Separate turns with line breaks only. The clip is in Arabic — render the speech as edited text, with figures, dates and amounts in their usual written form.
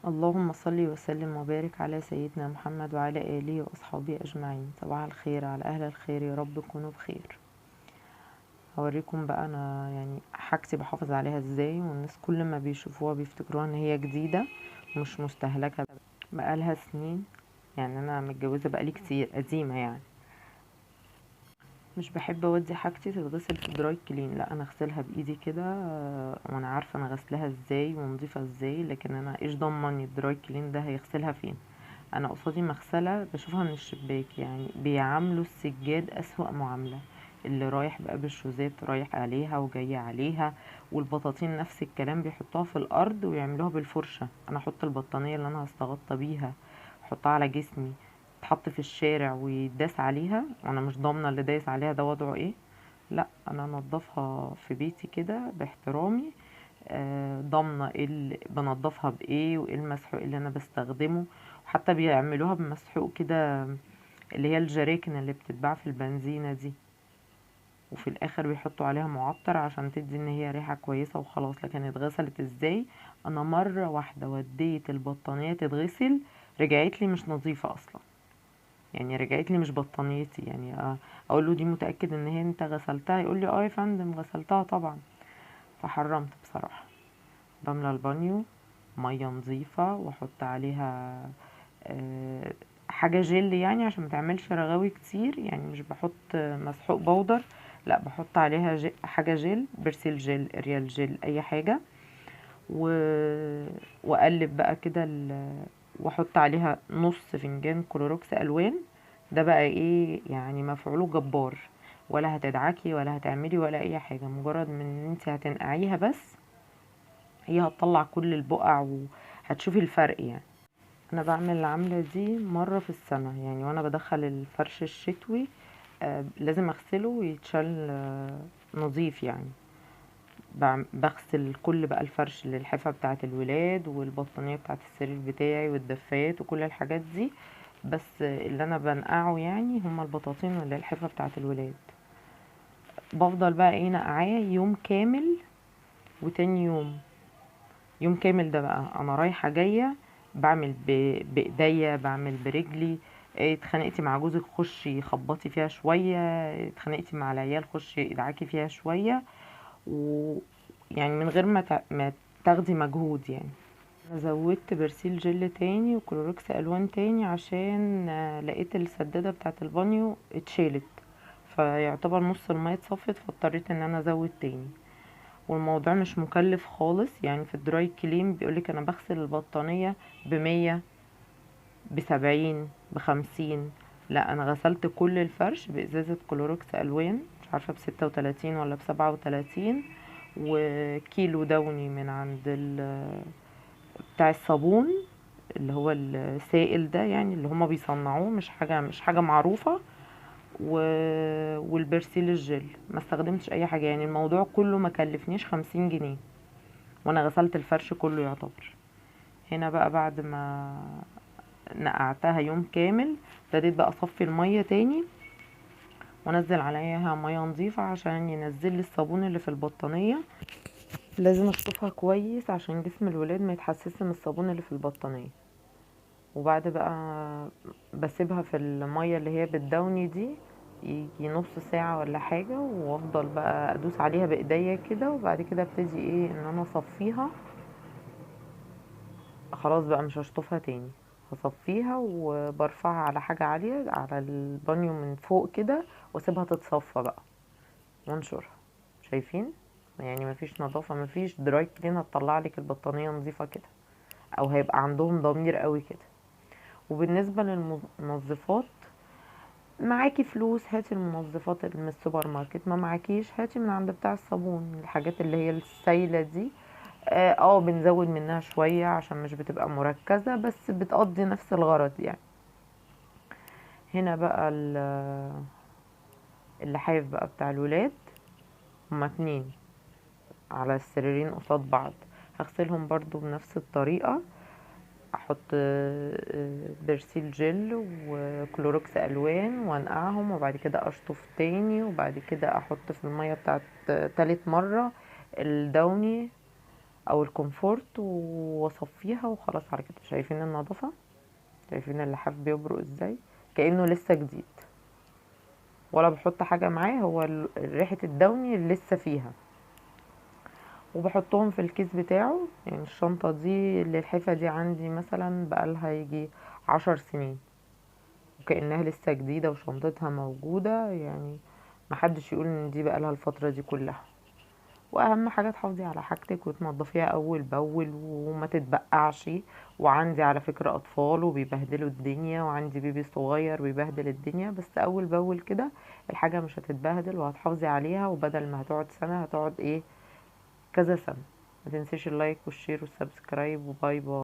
اللهم صل وسلم وبارك على سيدنا محمد وعلى آله وأصحابه أجمعين. صباح الخير على أهل الخير، يا رب تكونوا بخير. هوريكم بقى أنا يعني حاجتي بحافظ عليها ازاي، والناس كل ما بيشوفوها بيفتكروها ان هي جديدة مش مستهلكة بقالها سنين. يعني أنا متجوزة بقالي كتير، قديمة يعني. مش بحب اودي حاجتي تتغسل في دراي كلين، لا انا اغسلها بايدي كده، وانا عارفه انا غسلها ازاي ونضيفه ازاي. لكن انا ايش ضمني الدراي كلين ده هيغسلها فين؟ انا قصادي مغسله بشوفها من الشباك، يعني بيعاملوا السجاد اسوأ معامله. اللي رايح بقى بالشوزات رايح عليها وجاي عليها، والبطاطين نفس الكلام، بيحطوها في الارض ويعملوها بالفرشه. انا احط البطانيه اللي انا هستغطى بيها احطها على جسمي، تتحط في الشارع ويداس عليها، وانا مش ضامنه اللي دايس عليها ده وضعه ايه. لا انا انضفها في بيتي كده باحترامي، ضامنه ايه اللي بنضفها بايه وايه المسحوق اللي انا بستخدمه. وحتى بيعملوها بمسحوق كده، اللي هي الجراكن اللي بتتباع في البنزينه دي، وفي الاخر بيحطوا عليها معطر عشان تدي ان هي ريحه كويسه وخلاص. لكن اتغسلت ازاي؟ انا مره واحده وديت البطانيه تتغسل، رجعت لي مش نظيفه اصلا. يعني رجعت لي مش بطانيتي، يعني اقول له دي متاكد ان هي انت غسلتها؟ يقول لي اه يا فندم غسلتها طبعا. فحرمت بصراحه. بملى البانيو ميه نظيفه واحط عليها آه، حاجه جل، يعني عشان ما تعملش رغاوي كتير. يعني مش بحط مسحوق بودر، لا بحط عليها حاجه جل، برسيل جل، اريال جل، اي حاجه. و... واقلب بقى كده واحط عليها نص فنجان كلوروكس الوان. ده بقى ايه يعني؟ مفعوله جبار. ولا هتدعكي ولا هتعملي ولا اي حاجه، مجرد من ان انت هتنقعيها بس هي هتطلع كل البقع وهتشوفي الفرق يعني. انا بعمل العملة دي مرة في السنة، يعني وانا بدخل الفرش الشتوي لازم اغسله ويتشال نظيف يعني. بغسل كل بقى الفرش، الحفة بتاعة الولاد والبطانية بتاعة السرير بتاعي والدفايات وكل الحاجات دي. بس اللي انا بنقعه يعني هما البطاطين واللي هي الحفة بتاعة الولاد. بفضل بقى ايه نقعاه يوم كامل، وتاني يوم كامل ده بقى انا رايحة جاية بعمل بايديا، بعمل برجلي. اتخانقتي مع جوزك خشي خبطي فيها شوية، اتخانقتي مع العيال خشي ادعكي فيها شوية. و يعني من غير ما تاخدي مجهود يعني. انا زودت برسيل جل تاني وكلوركس الوان تاني عشان لقيت السدادة بتاعة البانيو اتشالت، فيعتبر نص المية اتصفت، فاضطريت ان انا ازود تاني. والموضوع مش مكلف خالص، يعني في الدراي كلين بيقولك انا بغسل البطانية ب100، ب70، ب50. لا انا غسلت كل الفرش بازازة كلوروكس الوان، مش عارفة ب36 ولا ب37، وكيلو دوني من عند بتاع الصابون، اللي هو السائل ده، يعني اللي هما بيصنعوه، مش حاجة معروفة. و... والبرسيل الجل ما استخدمتش اي حاجة، يعني الموضوع كله ما كلفنيش 50 جنيه، وانا غسلت الفرش كله يعتبر. هنا بقى بعد ما نقعتها يوم كامل ابتديت بقى اصفي المية تاني وانزل عليها مية نظيفة عشان ينزل لي الصابون اللي في البطانية. لازم اشطفها كويس عشان جسم الولاد ما يتحسسش من الصابون اللي في البطانية. وبعد بقى بسيبها في المية اللي هي بالدوني دي يجي نص ساعة ولا حاجة، وافضل بقى ادوس عليها بايديا كده، وبعد كده ابتدي ايه ان انا اصفيها. خلاص بقى مش هشطفها تاني، هصفيها وبرفعها على حاجة عالية على البانيو من فوق كده، واسيبها تتصفى بقى وانشرها. شايفين؟ يعني مفيش نظافة، مفيش دراي كلين هتطلع لك البطانية نظيفة كده، او هيبقى عندهم ضمير قوي كده. وبالنسبة للمنظفات، معاكي فلوس هاتي المنظفات من السوبر ماركت، ما معاكيش هاتي من عند بتاع الصابون، الحاجات اللي هي السايلة دي. بنزود منها شوية عشان مش بتبقى مركزة، بس بتقضي نفس الغرض يعني. هنا بقى اللحاف بقى بتاع الولاد، هما 2 على السريرين قصاد بعض. هغسلهم برضو بنفس الطريقة، احط برسيل جل وكلوروكس الوان وانقعهم، وبعد كده اشطف تاني، وبعد كده احط في المية بتاعت تالت مرة الدوني، او الكومفورت واصفيها وخلاص على كده. شايفين النظافة؟ شايفين اللحاف بيبرق ازاي؟ كأنه لسه جديد، ولا بحط حاجة معاه، هو ريحة الدوني اللي لسه فيها. وبحطهم في الكيس بتاعه. يعني الشنطة دي اللحفة دي عندي مثلا بقالها يجي 10 سنين، وكأنها لسه جديدة وشنطتها موجودة. يعني محدش يقول ان دي بقالها الفترة دي كلها. واهم حاجة تحافظي على حاجتك وتنضفيها اول باول وما تتبقعش. وعندي على فكرة اطفال وبيبهدلوا الدنيا، وعندي بيبي صغير بيبهدل الدنيا، بس اول باول كده الحاجة مش هتتبهدل وهتحافظي عليها. وبدل ما هتقعد سنة هتقعد ايه، كذا سنة. ما تنسيش اللايك والشير والسبسكرايب، وباي باي.